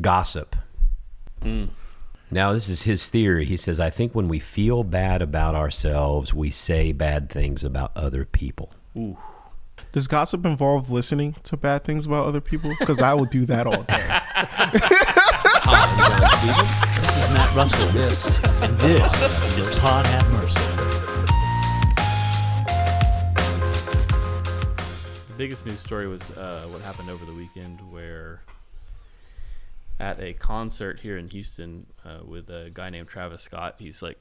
gossip. Now, this is his theory. He says, I think when we feel bad about ourselves, we say bad things about other people. Ooh. Does gossip involve listening to bad things about other people? Because I will do that all day. Hi, I'm John Stevens. This is Matt Russell. This is Pod Have Mercy. The biggest news story was what happened over the weekend, where at a concert here in Houston with a guy named Travis Scott. He's like,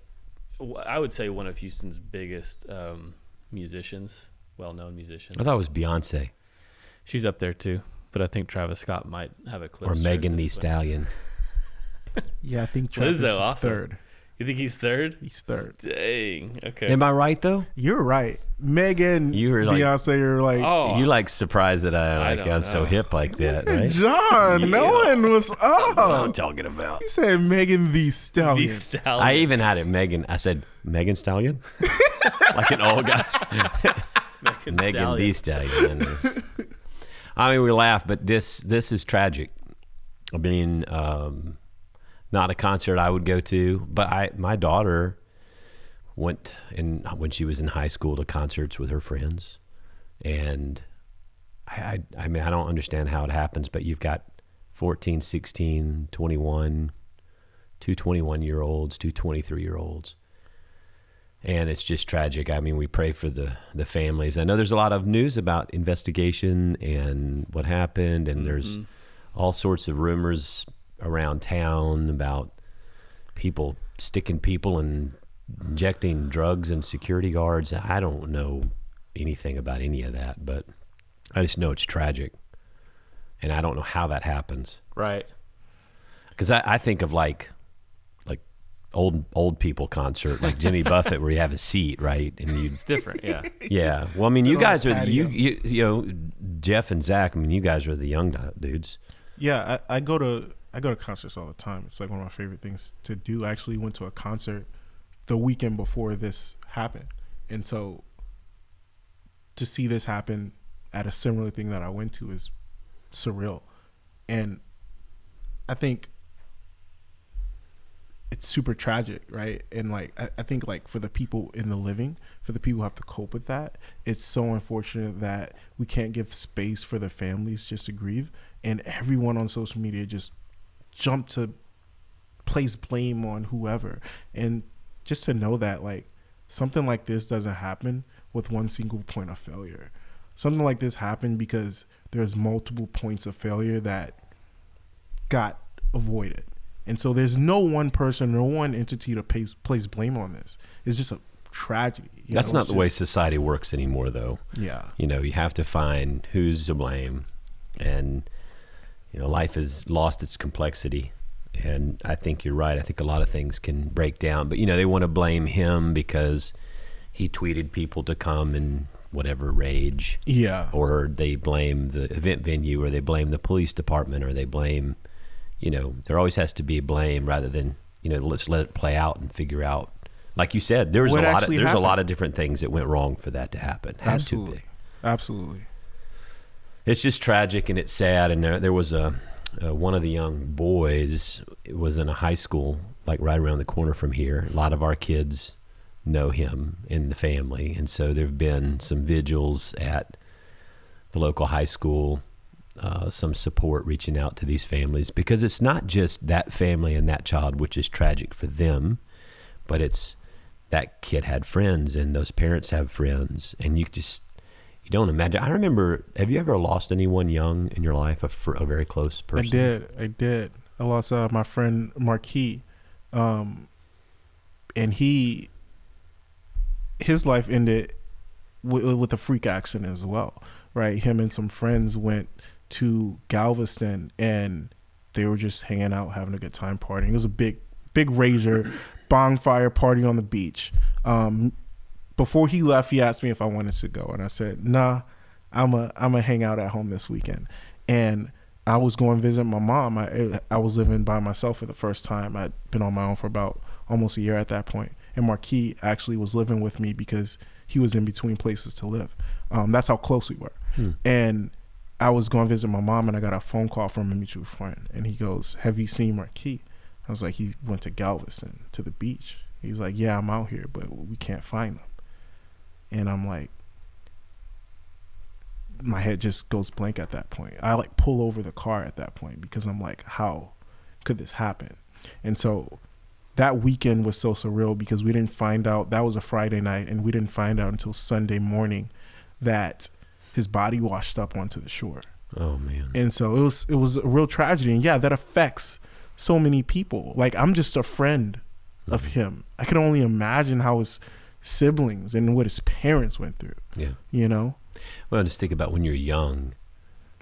I would say one of Houston's biggest musicians, well-known musicians. I thought it was Beyonce. She's up there too, but I think Travis Scott might have a close. Or Megan Thee Stallion. Yeah, I think Travis is awesome? third. You think he's third? He's third. Dang. Okay. Am I right though? You're right. Megan, You were like- Beyonce are like, Oh, You like surprised that I'm so know. hip like that, right? John, no one was That's what I'm up. talking about. He said Megan Thee the Stallion. Stallion. I even had it Megan. I said Megan Stallion, like an old guy. Megan Thee Stallion. I mean, we laugh, but this is tragic. I mean, not a concert I would go to, but my daughter went when she was in high school to concerts with her friends, and I mean, I don't understand how it happens, but you've got 14, 16, 21, two 21-year-olds, two 23-year-olds. And it's just tragic. I mean, we pray for the families. I know there's a lot of news about investigation and what happened, and there's all sorts of rumors around town about people sticking people and injecting drugs and security guards. I don't know anything about any of that, but I just know it's tragic. And I don't know how that happens. Right. Because I think of like old people concert, like Jimmy Buffett, where you have a seat, right? And It's different. Yeah. yeah. Well, I mean, Sit you on guys the are patio. you know, Jeff and Zach. I mean, you guys are the young dudes. Yeah, I go to concerts all the time. It's like one of my favorite things to do. I actually went to a concert the weekend before this happened. And so to see this happen at a similar thing that I went to is surreal. And I think it's super tragic, right? And like I think like for the people in the living, for the people who have to cope with that, it's so unfortunate that we can't give space for the families just to grieve, and everyone on social media just jump to place blame on whoever. And just to know that like something like this doesn't happen with one single point of failure. Something like this happened because there's multiple points of failure that got avoided. And so there's no one person, no one entity to place blame on this. It's just a tragedy. That's not the way society works anymore, though. Yeah. You know, you have to find who's to blame, and you know, life has lost its complexity. And I think you're right. I think a lot of things can break down, but you know, they want to blame him because he tweeted people to come and whatever rage. Yeah. Or they blame the event venue, or they blame the police department, or they blame, you know, there always has to be blame rather than, you know, let's let it play out and figure out. Like you said, there's What a actually happened. lot of different things that went wrong for that to happen. Had Absolutely. to be. Absolutely. It's just tragic and it's sad. And there was one of the young boys was in a high school like right around the corner from here. A lot of our kids know him in the family, and so there have been some vigils at the local high school, some support reaching out to these families, because it's not just that family and that child, which is tragic for them, but it's that kid had friends and those parents have friends, and you don't imagine. I remember, have you ever lost anyone young in your life, a very close person? I did. I lost my friend Marquis, and his life ended with a freak accident as well, right? Him and some friends went to Galveston and they were just hanging out, having a good time partying. It was a big rager bonfire party on the beach. Before he left, he asked me if I wanted to go, and I said, nah, I'm a hang out at home this weekend. And I was going to visit my mom. I was living by myself for the first time. I'd been on my own for about almost a year at that point. And Marquis actually was living with me because he was in between places to live. That's how close we were. And I was going to visit my mom, and I got a phone call from a mutual friend, and he goes, "Have you seen Marquis?" I was like, "He went to Galveston to the beach." He's like, "Yeah, I'm out here, but we can't find him." And I'm like, my head just goes blank at that point. I like pull over the car at that point because I'm like, how could this happen? And so that weekend was so surreal because we didn't find out. That was a Friday night, and we didn't find out until Sunday morning that his body washed up onto the shore. Oh man. And so it was a real tragedy. And yeah, that affects so many people. Like, I'm just a friend of him. I can only imagine how his siblings and what his parents went through. Yeah. You know? Well, just think about when you're young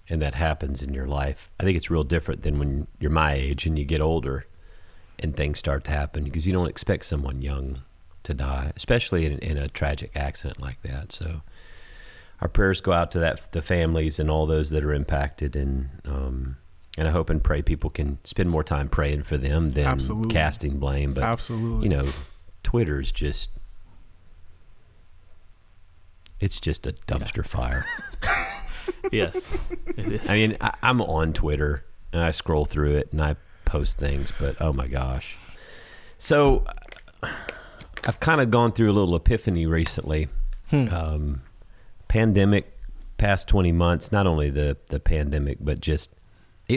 and that happens in your life. I think it's real different than when you're my age and you get older and things start to happen, because you don't expect someone young to die, especially in a tragic accident like that. So our prayers go out to the families and all those that are impacted, and I hope and pray people can spend more time praying for them than Absolutely. casting blame. But Absolutely. you know, Twitter's just, it's just a dumpster fire. Yes, it is. I mean, I'm on Twitter and I scroll through it and I post things, but oh my gosh. So I've kind of gone through a little epiphany recently. Pandemic, past 20 months, not only the pandemic, but just,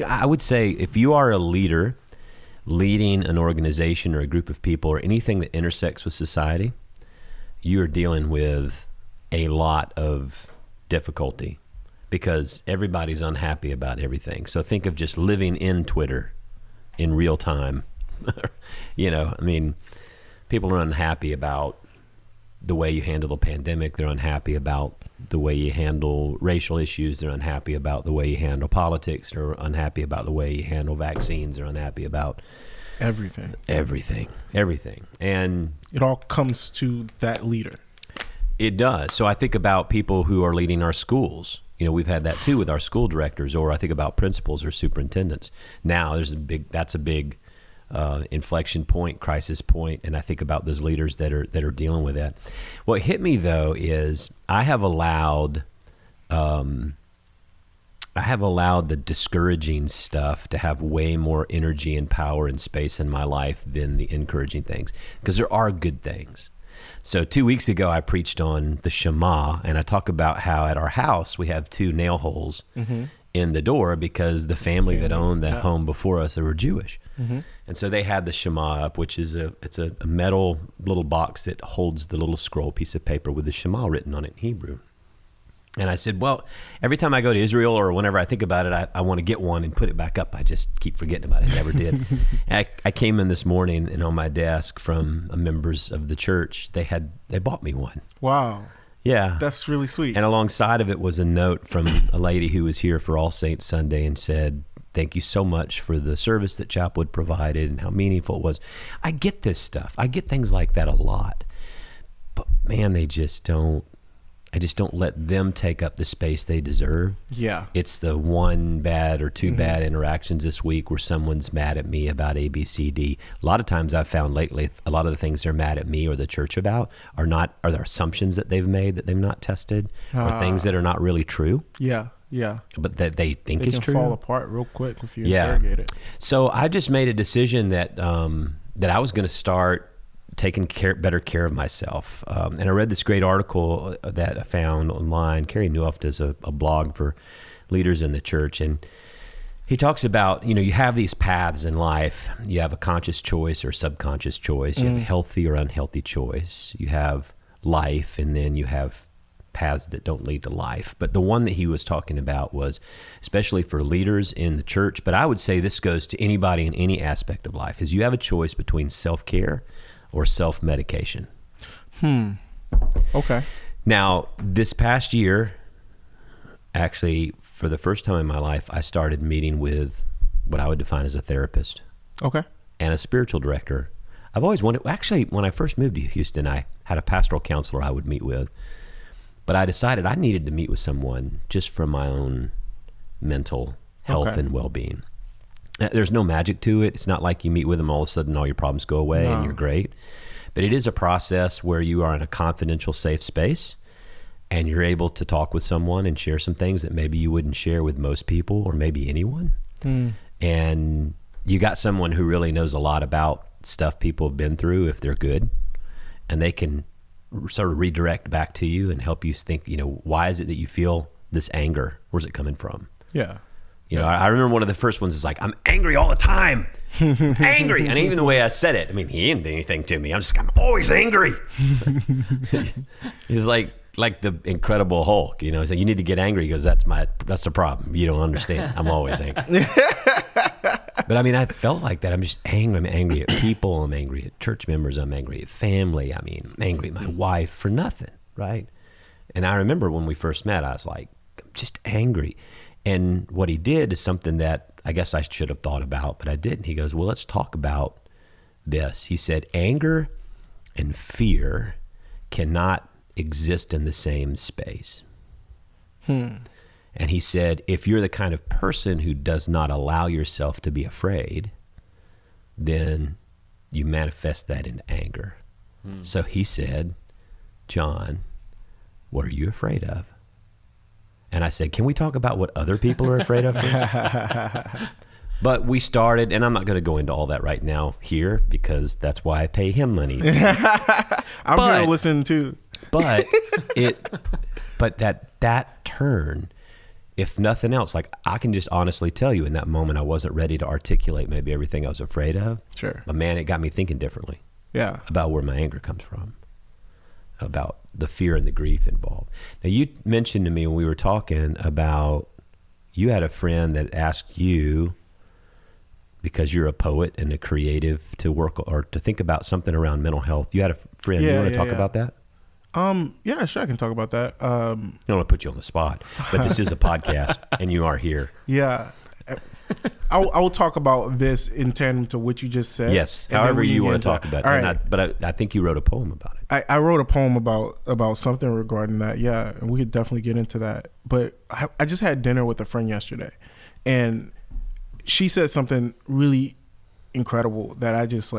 I would say if you are a leader leading an organization or a group of people or anything that intersects with society, you are dealing with a lot of difficulty because everybody's unhappy about everything. So think of just living in Twitter in real time. You know, I mean, people are unhappy about the way you handle the pandemic. They're unhappy about the way you handle racial issues. They're unhappy about the way you handle politics. They're unhappy about the way you handle vaccines. They're unhappy about Everything. And It all comes to that leader. it does. So I think about people who are leading our schools. You know, we've had that too with our school directors, or I think about principals or superintendents. Now that's a big inflection point, crisis point, and I think about those leaders that are dealing with that. What hit me though is I have allowed the discouraging stuff to have way more energy and power and space in my life than the encouraging things, because there are good things. So 2 weeks ago, I preached on the Shema, and I talk about how at our house we have 2 nail holes in the door because the family that owned that home before us, they were Jewish. And so they had the Shema up, which is it's a metal little box that holds the little scroll piece of paper with the Shema written on it in Hebrew. And I said, well, every time I go to Israel or whenever I think about it, I want to get one and put it back up. I just keep forgetting about it. I never did. I came in this morning, and on my desk from members of the church, they bought me one. Wow. Yeah. That's really sweet. And alongside of it was a note from a lady who was here for All Saints Sunday and said, thank you so much for the service that Chapelwood provided and how meaningful it was. I get this stuff. I get things like that a lot. But man, I just don't let them take up the space they deserve. Yeah. It's the one bad or two bad interactions this week where someone's mad at me about A, B, C, D. A lot of times I've found lately, a lot of the things they're mad at me or the church about are their assumptions that they've made that they've not tested, or things that are not really true. Yeah. Yeah. But that they think They is can true. fall apart real quick if you interrogate it. So I just made a decision that I was going to start taking better care of myself. And I read this great article that I found online. Kerry Newhoff does a blog for leaders in the church. And he talks about, you have these paths in life. You have a conscious choice or subconscious choice. You have a healthy or unhealthy choice. You have life, and then you have paths that don't lead to life. But the one that he was talking about was especially for leaders in the church, but I would say this goes to anybody in any aspect of life, is you have a choice between self-care or self-medication. Okay. Now, this past year, actually, for the first time in my life, I started meeting with what I would define as a therapist. Okay. And a spiritual director. I've always wanted, actually, when I first moved to Houston, I had a pastoral counselor I would meet with. But I decided I needed to meet with someone just for my own mental health and well-being. There's no magic to it. It's not like you meet with them, all of a sudden all your problems go away and you're great. But it is a process where you are in a confidential, safe space, and you're able to talk with someone and share some things that maybe you wouldn't share with most people or maybe anyone. And you got someone who really knows a lot about stuff people have been through if they're good, and they can sort of redirect back to you and help you think, why is it that you feel this anger? Where's it coming from? Yeah. I remember one of the first ones is like, I'm angry all the time. Angry. And even the way I said it, I mean, he didn't do anything to me. I'm always angry. He's like the Incredible Hulk, he's like, you need to get angry. He goes, that's the problem. You don't understand. I'm always angry. But I mean, I felt like that. I'm just angry. I'm angry at people. I'm angry at church members. I'm angry at family. I mean, I'm angry at my wife for nothing, right? And I remember when we first met, I was like, I'm just angry. And what he did is something that I guess I should have thought about, but I didn't. He goes, well, let's talk about this. He said, anger and fear cannot exist in the same space. And he said, if you're the kind of person who does not allow yourself to be afraid, then you manifest that in anger. So he said, John, what are you afraid of? And I said, can we talk about what other people are afraid of? But we started, and I'm not going to go into all that right now here because that's why I pay him money. I'm going to listen too. But that turn, if nothing else, like I can just honestly tell you in that moment, I wasn't ready to articulate maybe everything I was afraid of. Sure. But man, it got me thinking differently. Yeah. About where my anger comes from, about the fear and the grief involved. Now, you mentioned to me when we were talking about, you had a friend that asked you, because you're a poet and a creative, to work or to think about something around mental health. You had a friend. You want to talk about that? Yeah, sure. I can talk about that. I don't want to put you on the spot, but this is a podcast and you are here. Yeah. I will talk about this in tandem to what you just said. Yes. However you want to talk about it. Right. But I think you wrote a poem about it. I wrote a poem about something regarding that. Yeah. And we could definitely get into that. But I just had dinner with a friend yesterday, and she said something really incredible that I just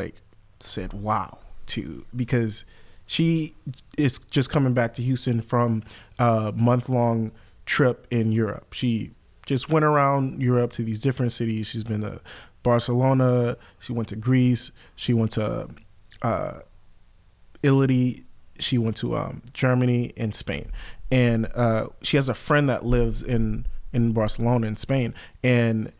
said, wow, to, because she is just coming back to Houston from a month-long trip in Europe. She just went around Europe to these different cities. She's been to Barcelona. She went to Greece. She went to Italy. She went to Germany and Spain. And she has a friend that lives in Barcelona in Spain. And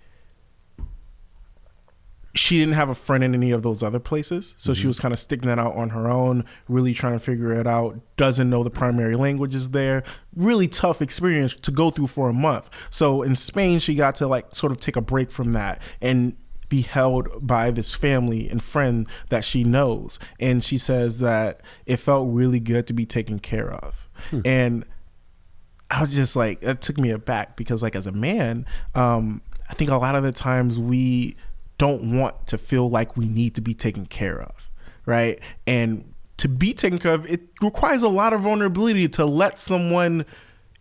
she didn't have a friend in any of those other places. So she was kind of sticking that out on her own, really trying to figure it out, doesn't know the primary languages there. Really tough experience to go through for a month. So in Spain, she got to sort of take a break from that and be held by this family and friend that she knows. And she says that it felt really good to be taken care of. And I was just that took me aback because as a man, I think a lot of the times we don't want to feel like we need to be taken care of, right? And to be taken care of, it requires a lot of vulnerability to let someone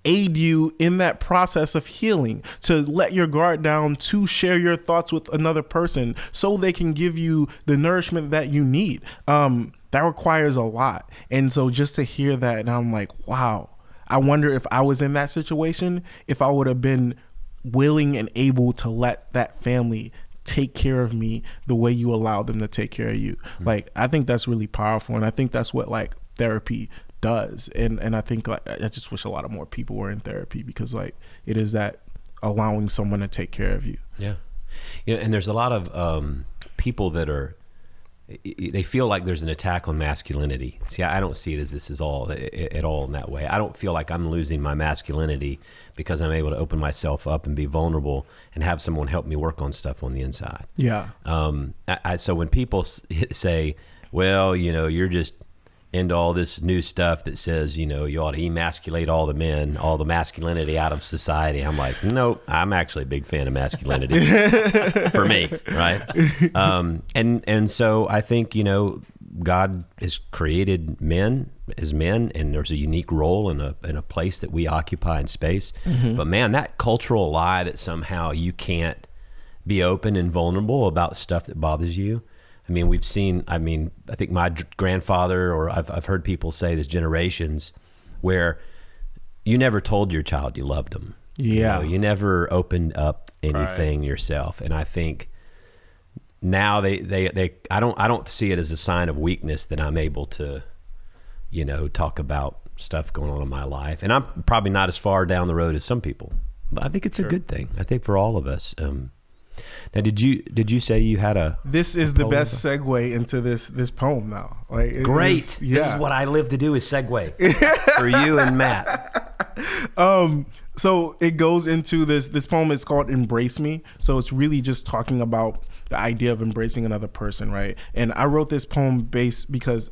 aid you in that process of healing, to let your guard down, to share your thoughts with another person so they can give you the nourishment that you need. That requires a lot. And so just to hear that, and I'm like, wow, I wonder if I was in that situation, if I would have been willing and able to let that family take care of me the way you allow them to take care of you. I think that's really powerful, and I think that's what therapy does. And I think I just wish a lot of more people were in therapy, because it is that allowing someone to take care of you. Yeah. And there's a lot of people that they feel like there's an attack on masculinity. See, I don't see it as this is all at all in that way. I don't feel like I'm losing my masculinity because I'm able to open myself up and be vulnerable and have someone help me work on stuff on the inside. Yeah. So when people say, well, you're just into all this new stuff that says, you ought to emasculate all the men, all the masculinity out of society. I'm like, no, I'm actually a big fan of masculinity for me, right? And so I think, God has created men as men, and there's a unique role in a place that we occupy in space. But man, that cultural lie that somehow you can't be open and vulnerable about stuff that bothers you. I mean, I think my grandfather, or I've heard people say there's generations where you never told your child you loved them. Yeah. You never opened up anything yourself. And I think now I don't see it as a sign of weakness that I'm able to, talk about stuff going on in my life. And I'm probably not as far down the road as some people, but I think it's a good thing. I think for all of us. Now, did you say you had a? This is the best segue into this poem now. Great. This is what I live to do, is segue for you and Matt. So it goes into this poem. It's called "Embrace Me." So it's really just talking about the idea of embracing another person, right? And I wrote this poem because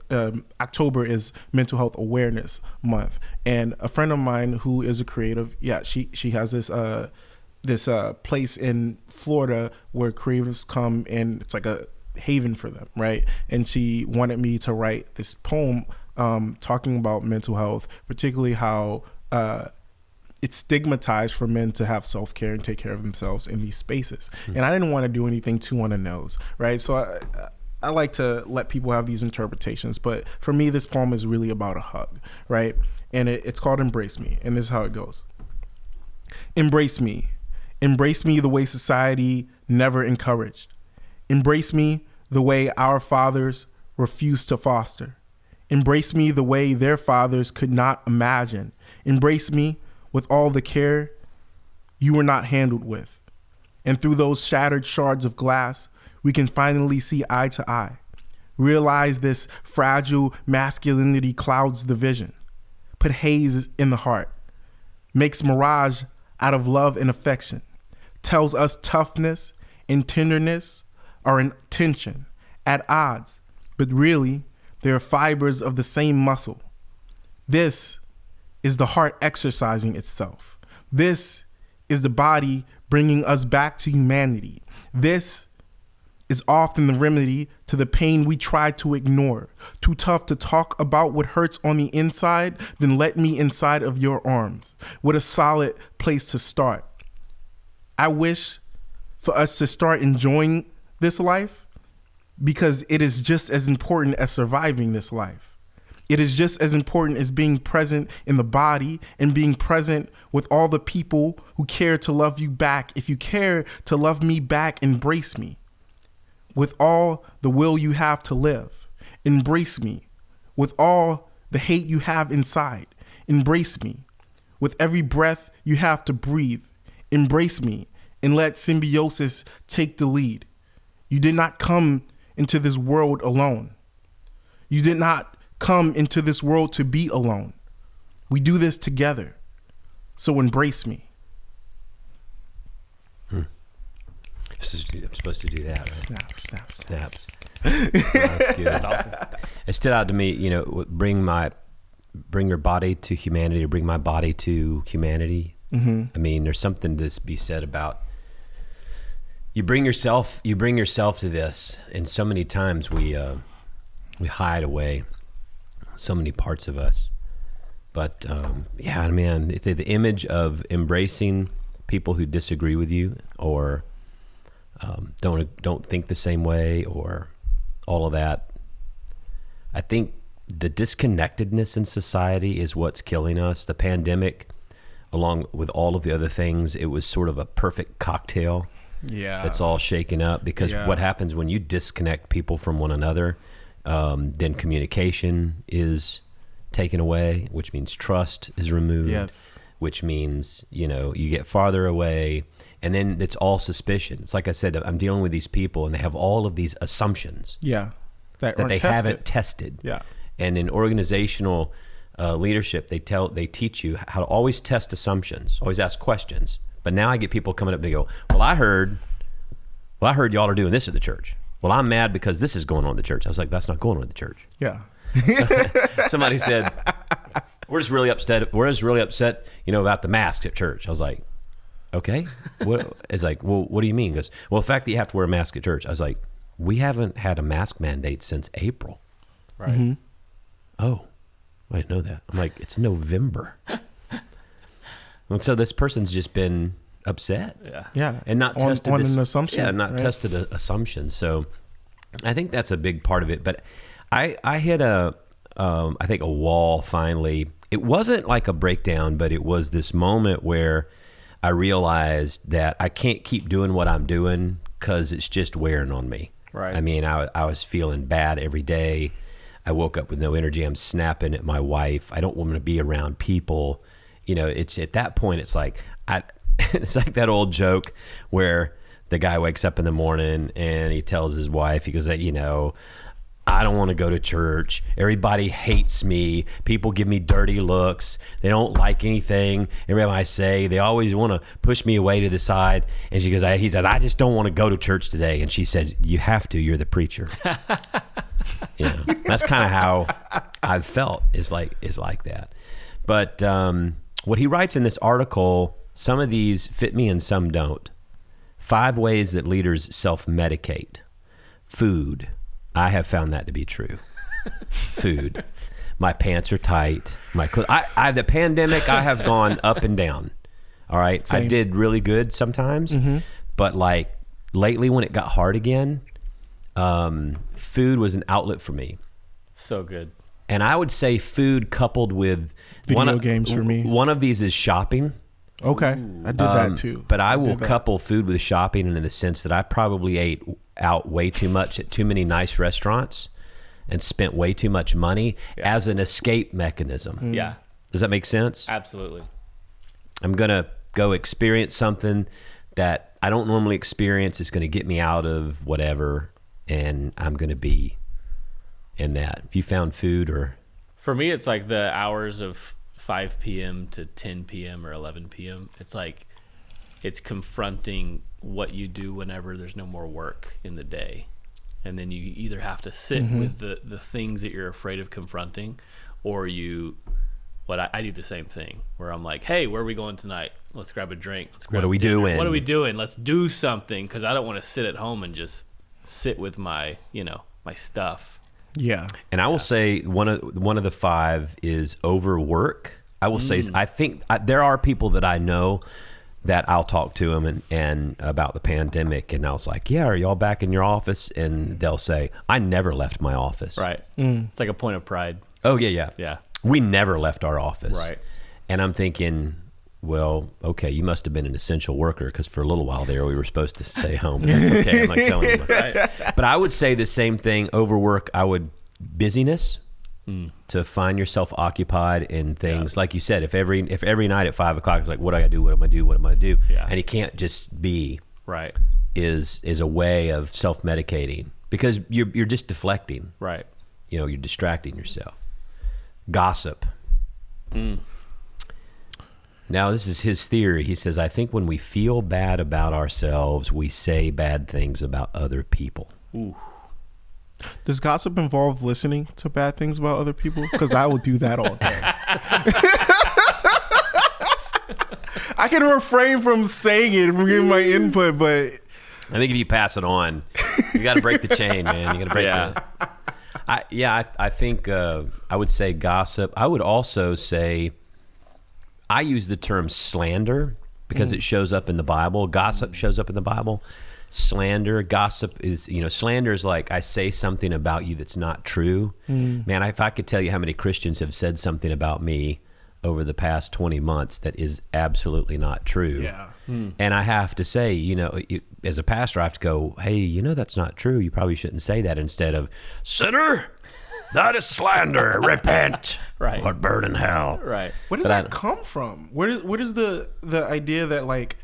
October is Mental Health Awareness Month, and a friend of mine who is a creative, she has this place in Florida where creatives come, and it's like a haven for them, right? And she wanted me to write this poem talking about mental health, particularly how it's stigmatized for men to have self-care and take care of themselves in these spaces. And I didn't want to do anything too on the nose, right? So I like to let people have these interpretations, but for me, this poem is really about a hug, right? And it's called "Embrace Me," and this is how it goes. Embrace me. Embrace me the way society never encouraged. Embrace me the way our fathers refused to foster. Embrace me the way their fathers could not imagine. Embrace me with all the care you were not handled with. And through those shattered shards of glass, we can finally see eye to eye. Realize this fragile masculinity clouds the vision, put haze in the heart, makes mirage out of love and affection, tells us toughness and tenderness are in tension, at odds, but really, they are fibers of the same muscle. This is the heart exercising itself. This is the body bringing us back to humanity. This is often the remedy to the pain we try to ignore. Too tough to talk about what hurts on the inside, then let me inside of your arms. What a solid place to start. I wish for us to start enjoying this life, because it is just as important as surviving this life. It is just as important as being present in the body and being present with all the people who care to love you back. If you care to love me back, embrace me with all the will you have to live. Embrace me with all the hate you have inside. Embrace me with every breath you have to breathe. Embrace me and let symbiosis take the lead. You did not come into this world alone. You did not come into this world to be alone. We do this together. So embrace me. I'm supposed to do that, right? Snaps. Well, that's good. That's awesome. It stood out to me, bring your body to humanity, or bring my body to humanity. Mm-hmm. I mean, there's something to be said about you bring yourself to this, and so many times we hide away so many parts of us. But I mean, the image of embracing people who disagree with you, or don't think the same way, or all of that. I think the disconnectedness in society is what's killing us. The pandemic, along with all of the other things, it was sort of a perfect cocktail. Yeah, that's all shaken up, because what happens when you disconnect people from one another, then communication is taken away, which means trust is removed. Yes. Which means, you get farther away, and then it's all suspicion. It's like I said, I'm dealing with these people, and they have all of these assumptions that they haven't tested. Yeah. And in organizational leadership, they teach you how to always test assumptions, always ask questions. But now I get people coming up and they go, well, I heard y'all are doing this at the church. Well, I'm mad because this is going on at the church. I was like, that's not going on at the church. Yeah. Somebody said, we're just really upset, about the masks at church. I was like, okay. It's like, well, what do you mean? He goes, well, the fact that you have to wear a mask at church. I was like, we haven't had a mask mandate since April. Right. Mm-hmm. Oh, I didn't know that. I'm like, it's November. And so this person's just been upset. Yeah. And not tested an assumption. Yeah, not tested assumptions. So I think that's a big part of it. But I hit I think a wall finally it wasn't like a breakdown, but it was this moment where I realized that I can't keep doing what I'm doing because it's just wearing on me. Right. I mean, I was feeling bad every day. I woke up with no energy. I'm snapping at my wife. I don't want to be around people. You know, it's at that point, it's like it's like that old joke where the guy wakes up in the morning and he tells his wife, he goes, you know, I don't want to go to church. Everybody hates me. People give me dirty looks. They don't like anything. Everybody I say, they always want to push me away to the side. And he says, I just don't want to go to church today. And she says, you have to. You're the preacher. You know, that's kind of how I've felt. Is like that. But what he writes in this article, some of these fit me and some don't. 5 ways that leaders self-medicate. Food. I have found that to be true. Food. My pants are tight. My clothes. The pandemic, I have gone up and down. All right. Same. I did really good sometimes, but like lately when it got hard again, food was an outlet for me. So good. And I would say food coupled with Video games for me. One of these is shopping. Okay. I did that too. But I will couple food with shopping, and in the sense that I probably ate out way too much at too many nice restaurants and spent way too much money as an escape mechanism. Yeah. Does that make sense? Absolutely. I'm going to go experience something that I don't normally experience. It's going to get me out of whatever, and I'm going to be in that. If you found food or... For me, it's like the hours of 5 p.m. to 10 p.m. or 11 p.m. It's like it's confronting what you do whenever there's no more work in the day. And then you either have to sit with the things that you're afraid of confronting, or I do the same thing where I'm like, hey, where are we going tonight? Let's grab a drink. What are we doing? What are we doing? Let's do something, because I don't want to sit at home and just sit with my stuff. Yeah. And I will say one of the 5 is overwork. I will say, I think there are people that I know that I'll talk to them and about the pandemic, and I was like, yeah, are y'all back in your office? And they'll say, I never left my office. Right. It's like a point of pride. Oh, yeah. Yeah. We never left our office. Right. And I'm thinking, well, okay, you must have been an essential worker, because for a little while there we were supposed to stay home. That's okay. I'm not telling you. Right. But I would say the same thing. Overwork. Busyness. To find yourself occupied in things, like you said. If every night at 5 o'clock it's like, what do I do? What am I do? What am I do? Yeah. And you can't just be. Right. Is a way of self-medicating, because you're just deflecting. Right. You know, you're distracting yourself. Gossip. Now, this is his theory. He says, I think when we feel bad about ourselves, we say bad things about other people. Ooh. Does gossip involve listening to bad things about other people? Because I will do that all day. I can refrain from saying it, from giving my input, but I think if you pass it on, you got to break the chain, man. You got to break I think I would say gossip. I would also say, I use the term slander because it shows up in the Bible. Gossip shows up in the Bible. Slander, gossip is, slander is like I say something about you that's not true. Man, if I could tell you how many Christians have said something about me over the past 20 months that is absolutely not true. yeah. And I have to say, as a pastor, I have to go, hey, that's not true. You probably shouldn't say that, instead of, sinner, that is slander, repent, Right. or burn in hell. Right. Where does that come from? Where is the idea that, like,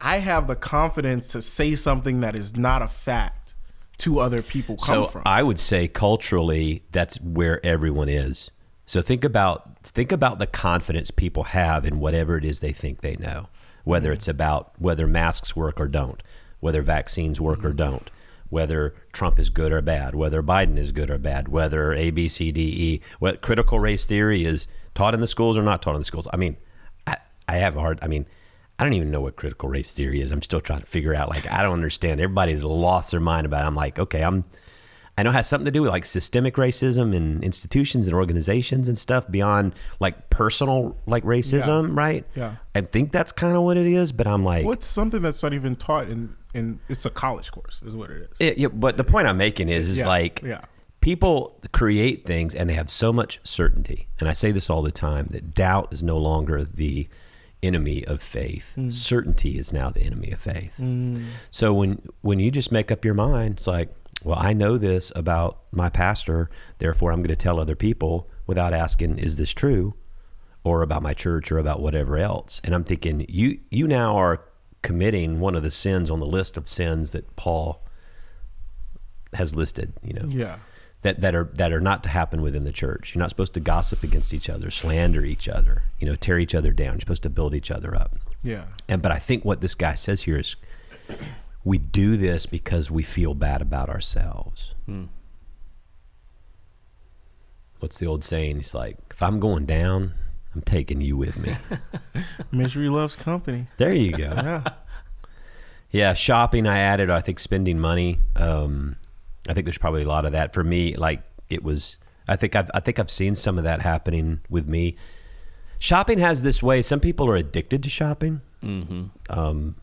I have the confidence to say something that is not a fact to other people come from? I would say culturally, that's where everyone is. So think about the confidence people have in whatever it is they think they know, whether it's about whether masks work or don't, whether vaccines work or don't, whether Trump is good or bad, whether Biden is good or bad, whether A, B, C, D, E, what critical race theory is taught in the schools or not taught in the schools. I mean, I don't even know what critical race theory is. I'm still trying to figure out, I don't understand. Everybody's lost their mind about it. I'm like, okay, I know it has something to do with like systemic racism in institutions and organizations and stuff beyond like personal like racism, right? Yeah. I think that's kind of what it is, but I'm like... What's something that's not even taught in it's a college course is what it is. But the point I'm making is people create things and they have so much certainty. And I say this all the time, that doubt is no longer the enemy of faith. Certainty is now the enemy of faith. So when you just make up your mind, it's like, well, I know this about my pastor, therefore I'm going to tell other people without asking, is this true? Or about my church or about whatever else. And I'm thinking, you now are committing one of the sins on the list of sins that Paul has listed, that are not to happen within the church. You're not supposed to gossip against each other, slander each other, tear each other down. You're supposed to build each other up. Yeah. But I think what this guy says here is we do this because we feel bad about ourselves. What's the old saying? He's like, if I'm going down, I'm taking you with me. Misery loves company. There you go. Yeah. Yeah, shopping, I added, I think spending money. I think there's probably a lot of that. For me, like it was, I think I've seen some of that happening with me. Shopping has this way, some people are addicted to shopping. Exactly.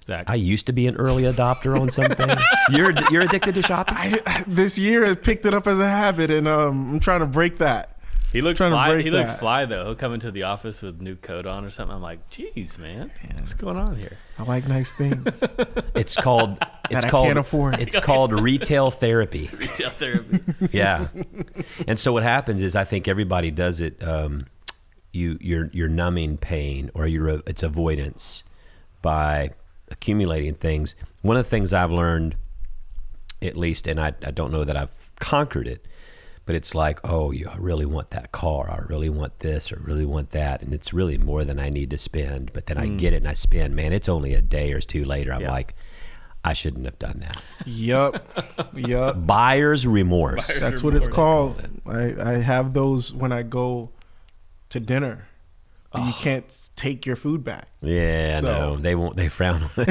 I used to be an early adopter on something. You're addicted to shopping? This year I picked it up as a habit, and I'm trying to break that. He looks fly. He looks fly though. He'll come into the office with a new coat on or something. I'm like, geez, man, what's going on here? I like nice things. It's called can't afford. It's called retail therapy. Retail therapy. Yeah. And so what happens is, I think everybody does it. You're numbing pain, or it's avoidance by accumulating things. One of the things I've learned, at least, and I don't know that I've conquered it, but it's like, oh, I really want that car. I really want this, or really want that. And it's really more than I need to spend. But then I get it and I spend. Man, it's only a day or two later. I'm like, I shouldn't have done that. Yup. Buyer's remorse. That's what it's called. I have those when I go to dinner. You can't take your food back. Yeah, no, they won't. They frown on it.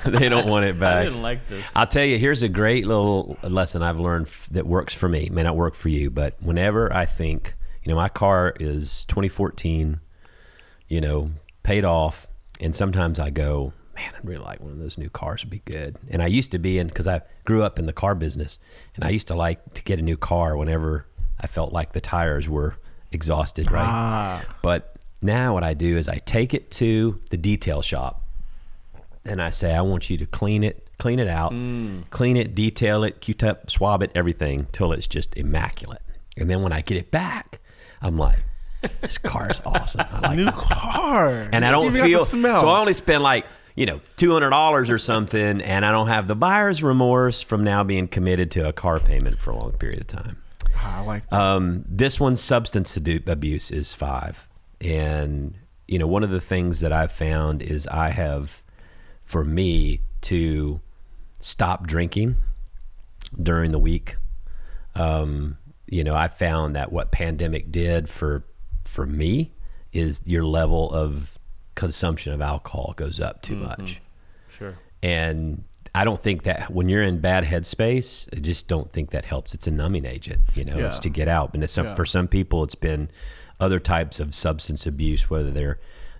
They don't want it back. I didn't like this. I'll tell you, here's a great little lesson I've learned that works for me. It may not work for you, but whenever I think, my car is 2014, paid off, and sometimes I go, man, I'd really like one of those new cars would be good. And I used to be because I grew up in the car business, and I used to like to get a new car whenever I felt like the tires were exhausted, right? But now what I do is I take it to the detail shop and I say, I want you to clean it out, clean it, detail it, Q-tip, swab it, everything till it's just immaculate. And then when I get it back, I'm like, this car's awesome. I like new car. And I don't feel, so I only spend like, $200 or something, and I don't have the buyer's remorse from now being committed to a car payment for a long period of time. I like that. This one's substance abuse is 5. And, one of the things that I've found is I have, for me, to stop drinking during the week. I found that what pandemic did for me is your level of consumption of alcohol goes up too much. Sure. And I don't think that when you're in bad headspace, I just don't think that helps. It's a numbing agent, it's to get out. And for some people, it's been other types of substance abuse, whether they're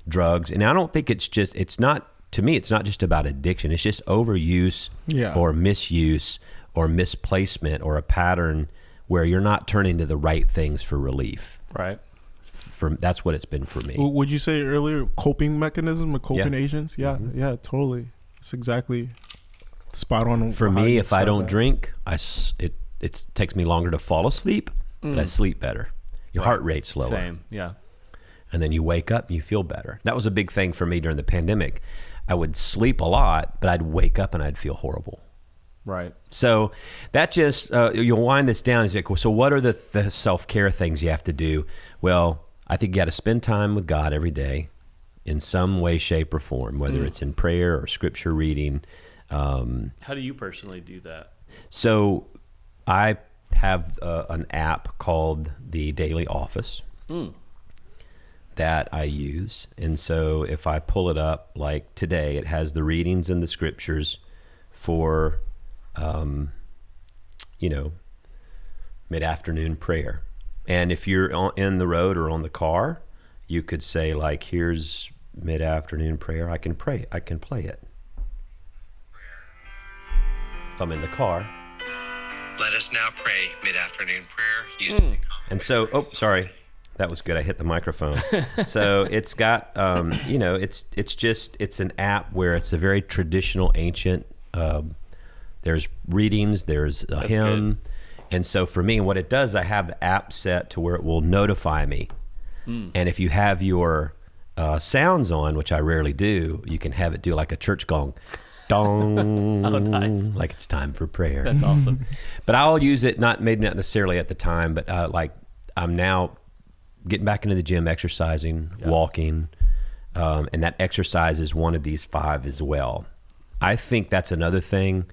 drugs. And I don't think to me, it's not just about addiction. It's just overuse or misuse or misplacement or a pattern where you're not turning to the right things for relief. Right. That's what it's been for me. Would you say earlier coping mechanism or coping agents? Yeah, totally. It's exactly spot on. For me, if I don't drink, it takes me longer to fall asleep, but I sleep better. Your heart rate's lower. Same, yeah. And then you wake up and you feel better. That was a big thing for me during the pandemic. I would sleep a lot, but I'd wake up and I'd feel horrible. Right. So that just, you'll wind this down. It's like, well, so what are the self-care things you have to do? Well, I think you got to spend time with God every day in some way, shape, or form, whether it's in prayer or scripture reading. How do you personally do that? So I have an app called the Daily Office that I use. And so if I pull it up, like today, it has the readings and the scriptures for, mid-afternoon prayer. And if you're in the road or on the car, you could say, like, here's mid-afternoon prayer. I can play it. If I'm in the car, Let us now pray mid-afternoon prayer using the And so, sorry, that was good. I hit the microphone. So it's got, it's an app where it's a very traditional, ancient. There's readings, there's a hymn, good. And so for me, what it does, I have the app set to where it will notify me. And if you have your sounds on, which I rarely do, you can have it do like a church gong. Dong, oh, nice. Like it's time for prayer. That's awesome. But I'll use it maybe not necessarily at the time, but like I'm now getting back into the gym, exercising, walking, and that exercise is one of these 5 as well. I think that's another thing,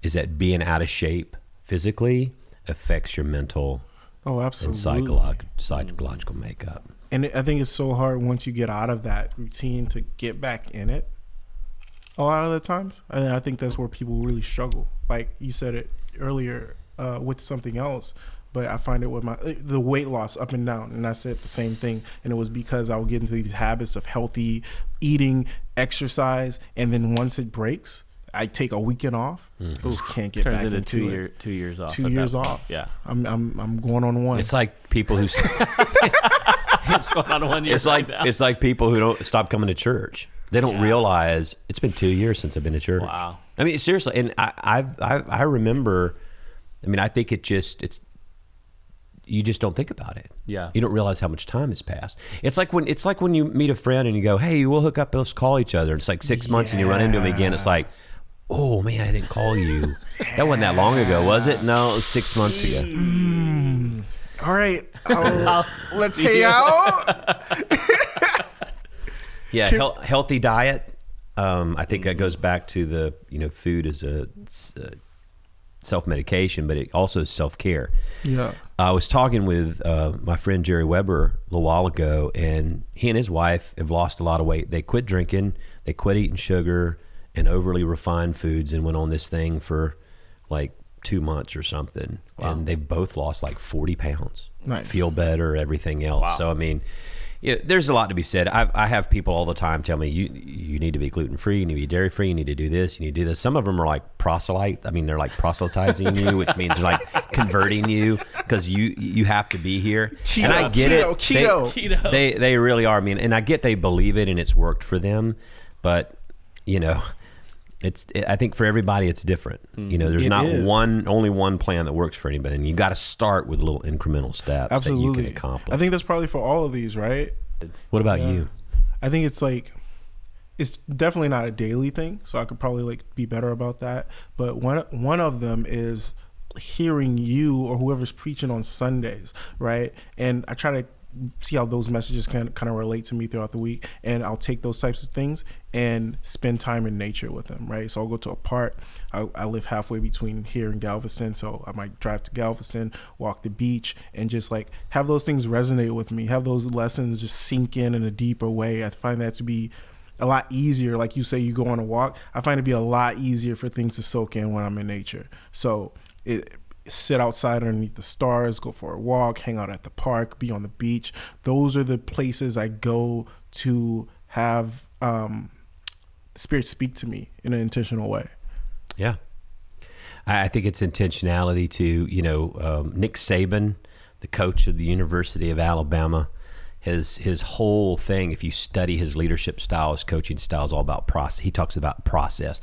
is that being out of shape physically affects your mental and psychological makeup. And I think it's so hard once you get out of that routine to get back in it. A lot of the times, and I think that's where people really struggle. Like you said it earlier with something else, but I find it with the weight loss up and down, and I said the same thing. And it was because I would get into these habits of healthy eating, exercise, and then once it breaks, I take a weekend off. Just can't get back into it. 2 years off. 2 years off. Yeah, I'm going on 1. It's like people who. It's going on 1 year. It's like people who don't stop coming to church. They don't realize it's been 2 years since I've been to church. Wow. I mean, seriously, and I remember. I mean, I think it's. You just don't think about it. Yeah. You don't realize how much time has passed. It's like when you meet a friend and you go, "Hey, we'll hook up. Let's call each other." It's like 6 months and you run into them again. It's like, "Oh man, I didn't call you. That wasn't that long ago, was it?" No, it was 6 months ago. All right, let's hang out. Yeah, healthy diet. I think that goes back to the food as a self-medication, but it also is self-care. Yeah. I was talking with my friend Jerry Weber a little while ago, and he and his wife have lost a lot of weight. They quit drinking, they quit eating sugar and overly refined foods, and went on this thing for like 2 months or something. Wow. And they both lost like 40 pounds. Nice. Feel better, everything else. Wow. So I mean, there's a lot to be said. I have people all the time tell me, you need to be gluten-free, you need to be dairy-free, you need to do this, you need to do this. Some of them are like proselyte. I mean, they're like proselytizing you, which means they're like converting you because you have to be here. Keto, and I get keto. They really are. I mean, and I get they believe it and it's worked for them, but I think for everybody it's different. There's only one plan that works for anybody, and you got to start with little incremental steps that you can accomplish. I think that's probably for all of these, right? What about you? I think it's definitely not a daily thing, so I could probably be better about that. But one of them is hearing you or whoever's preaching on Sundays, right? And I try to see how those messages can kind of relate to me throughout the week, and I'll take those types of things and spend time in nature with them, right? So I'll go to a park. I live halfway between here and Galveston, so I might drive to Galveston, walk the beach, and just have those things resonate with me, have those lessons just sink in a deeper way. I find that to be a lot easier. Like you say, you go on a walk, I find it to be a lot easier for things to soak in when I'm in nature. So sit outside underneath the stars, go for a walk, hang out at the park, be on the beach. Those are the places I go to have Spirit speak to me in an intentional way. Yeah. I think it's intentionality to, Nick Saban, the coach of the University of Alabama, his whole thing, if you study his leadership style, his coaching style, is all about process. He talks about the process.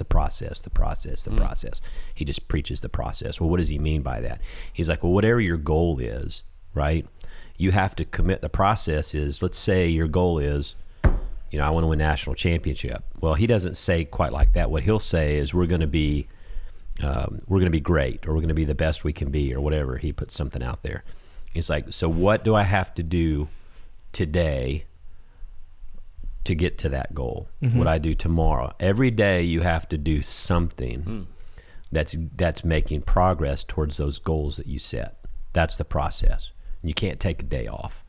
He just preaches the process. Well, what does he mean by that? He's like, well, whatever your goal is, right, you have to commit. The process is, let's say your goal is, I want to win a national championship. Well, he doesn't say quite like that. What he'll say is, we're going to be great, or we're going to be the best we can be, or whatever. He puts something out there. He's like, so what do I have to do today to get to that goal? What I do tomorrow? Every day you have to do something that's making progress towards those goals that you set. That's the process. You can't take a day off.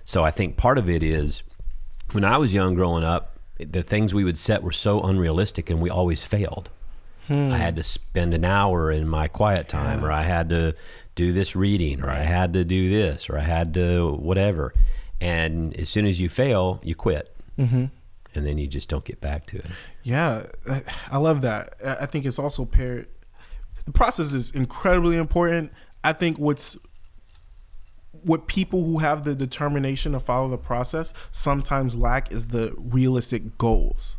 So I think part of it is, when I was young growing up, the things we would set were so unrealistic and we always failed. I had to spend an hour in my quiet time, or I had to do this reading, or I had to do this, or I had to whatever. And as soon as you fail, you quit. And then you just don't get back to it. Yeah, I love that. I think it's also paired. the process is incredibly important. I think what people who have the determination to follow the process sometimes lack is the realistic goals,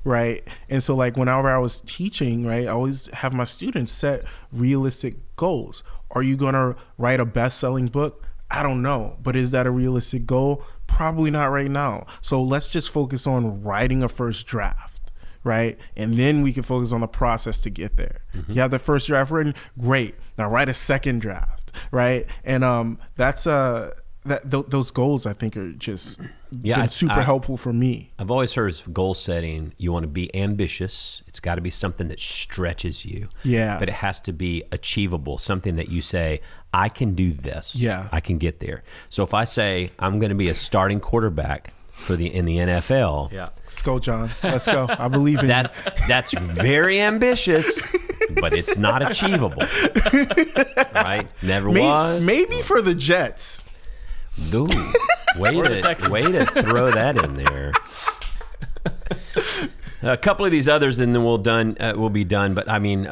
right? And so like whenever I was teaching, right, I always have my students set realistic goals. Are you going to write a best-selling book? I don't know, but is that a realistic goal? Probably not right now. So let's just focus on writing a first draft, right? And then we can focus on the process to get there. Mm-hmm. You have the first draft written, great. Now write a second draft, right? And that's those goals I think are just been super helpful for me. I've always heard goal setting, you want to be ambitious. It's got to be something that stretches you. Yeah. But it has to be achievable, something that you say, I can do this. Yeah. I can get there. So if I say I'm going to be a starting quarterback in the NFL. Yeah. Let's go, John. Let's go. I believe in that. That's very ambitious, but it's not achievable. Right? Never was. Maybe for the Jets. Ooh, way to throw that in there. A couple of these others, and then we'll be done. But I mean,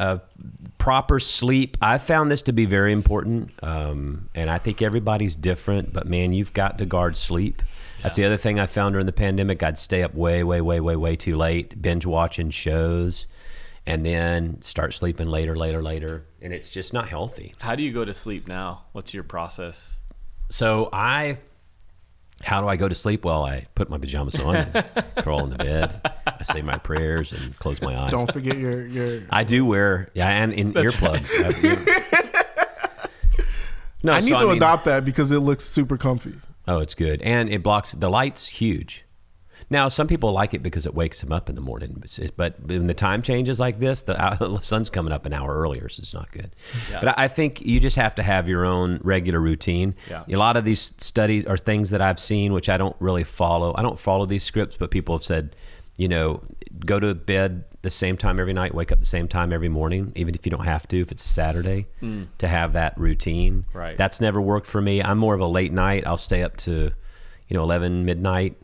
proper sleep. I found this to be very important, and I think everybody's different. But man, you've got to guard sleep. That's the other thing I found during the pandemic. I'd stay up way too late, binge watching shows, and then start sleeping later, and it's just not healthy. How do you go to sleep now? What's your process? So how do I go to sleep? Well, I put my pajamas on, and crawl in the bed. I say my prayers and close my eyes. Don't forget your I do wear, and in earplugs. No, I need to adopt that because it looks super comfy. Oh, it's good. And it blocks, the light's huge. Now, some people like it because it wakes them up in the morning. But when the time changes like this, the sun's coming up an hour earlier, so it's not good. Yeah. But I think you just have to have your own regular routine. Yeah. A lot of these studies are things that I've seen, which I don't really follow. I don't follow these scripts, but people have said, go to bed the same time every night, wake up the same time every morning, even if you don't have to, if it's a Saturday, to have that routine. Right. That's never worked for me. I'm more of a late night. I'll stay up to, 11, midnight.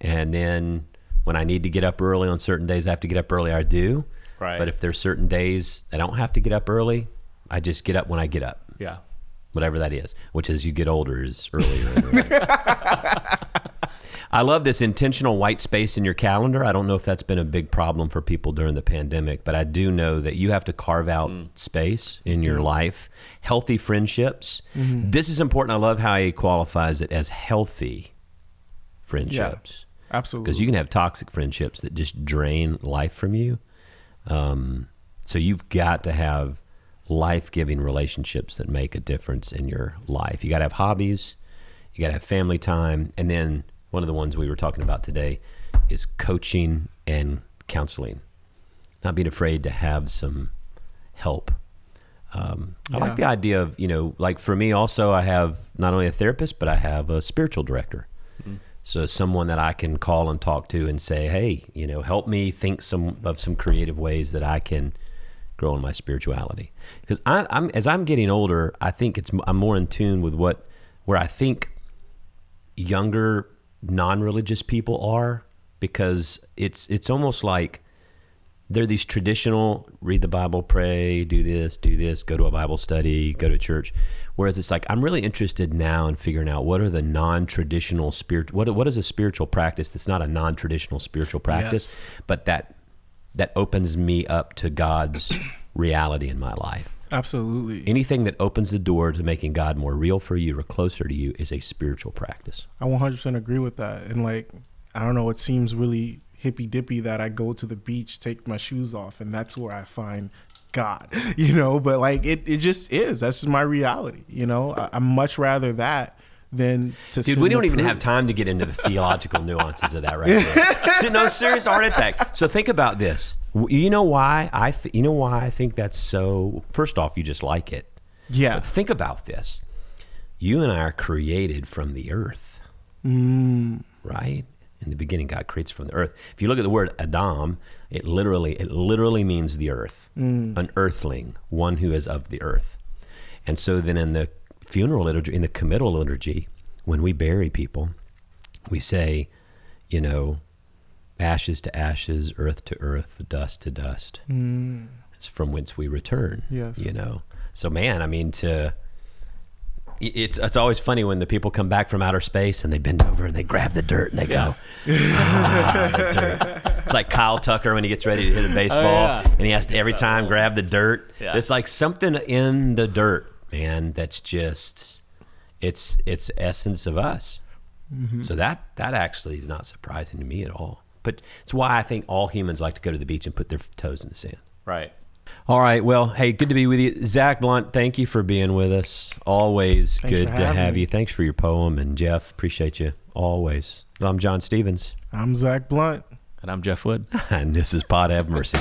And then when I need to get up early on certain days, I have to get up early, I do. Right. But if there's certain days I don't have to get up early, I just get up when I get up. Yeah. Whatever that is, which as you get older is earlier and earlier. I love this intentional white space in your calendar. I don't know if that's been a big problem for people during the pandemic, but I do know that you have to carve out space in your life. Healthy friendships. Mm-hmm. This is important. I love how he qualifies it as healthy friendships. Yeah. Absolutely. Because you can have toxic friendships that just drain life from you. So you've got to have life-giving relationships that make a difference in your life. You got to have hobbies. You got to have family time. And then one of the ones we were talking about today is coaching and counseling. Not being afraid to have some help. I like the idea of, like for me also, I have not only a therapist, but I have a spiritual director. Mm-hmm. So someone that I can call and talk to and say, hey, help me think of some creative ways that I can grow in my spirituality. Because as I'm getting older, I think I'm more in tune with where I think younger non-religious people are, because it's almost like they're these traditional, read the Bible, pray, do this, go to a Bible study, go to church. Whereas it's like, I'm really interested now in figuring out what are the non-traditional what is a spiritual practice that's not a non-traditional spiritual practice, but that opens me up to God's reality in my life. Absolutely. Anything that opens the door to making God more real for you or closer to you is a spiritual practice. I 100% agree with that. And I don't know, it seems really hippy dippy that I go to the beach, take my shoes off, and that's where I find God, but it just is. That's just my reality. I'm much rather that than to. Dude, we don't even have time to get into the theological nuances of that right now. So, no, serious heart attack. So think about this. You know why I think that's so. First off, you just like it. Yeah. But think about this. You and I are created from the earth, right? In the beginning, God creates from the earth. If you look at the word Adam, it literally means the earth, an earthling, one who is of the earth. And so then in the funeral liturgy, in the committal liturgy, when we bury people, we say, ashes to ashes, earth to earth, dust to dust. from whence we return. Yes. You know. So man, I mean, it's always funny when the people come back from outer space and they bend over and they grab the dirt and they go, the dirt. It's like Kyle Tucker when he gets ready to hit a baseball and he has to every time grab the dirt. Yeah. It's like something in the dirt, man, that's just, it's essence of us. Mm-hmm. So that actually is not surprising to me at all. But it's why I think all humans like to go to the beach and put their toes in the sand. Right. All right. Well, hey, good to be with you. Xach Blunt, thank you for being with us. Always good to have you. Thanks for your poem. And Jeff, appreciate you always. I'm John Stevens. I'm Xach Blunt. And I'm Jeff Wood. And this is Pod Have Mercy.